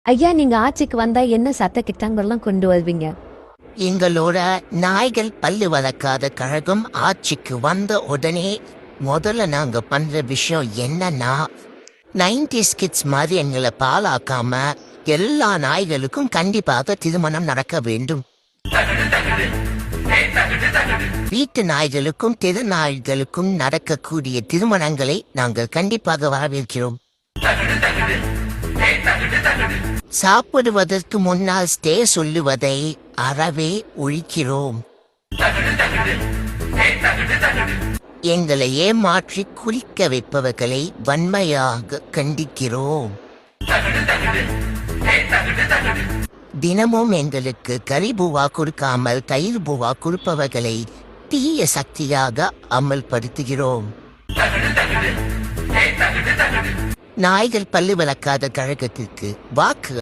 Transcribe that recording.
ஐயா, நீங்க ஆட்சிக்கு வந்தா என்ன சட்ட திட்டங்கள்லாம் கொண்டு வருவீங்க? எங்களோட நாய்கள் பல்லு வளர்க்காத கழகம் ஆட்சிக்கு வந்த உடனே முதல்ல நாங்க பண்ற விஷயம் என்னன்னா, 90s கிட்ஸ் மாதிரி எங்களை பாலாக்காம எல்லா நாய்களுக்கும் கண்டிப்பாக திருமணம் நடக்க வேண்டும். வீட்டு நாய்களுக்கும் தெரு நாய்களுக்கும் நடக்கக்கூடிய திருமணங்களை நாங்கள் கண்டிப்பாக வரவேற்கிறோம். சாப்பிடுவதற்கு முன்னால் ஸ்டே சொல்லுவதை அறவே ஒழிக்கிறோம். எங்களை ஏமாற்றி குளிக்க வைப்பவர்களை வன்மையாக கண்டிக்கிறோம். தினமும் எங்களுக்கு கறி பூவா கொடுக்காமல் தயிர் பூவா கொடுப்பவர்களை தீய சக்தியாக அமல்படுத்துகிறோம். நாய்கள் பல்லு வளர்க்காத கழகத்திற்கு வாக்கு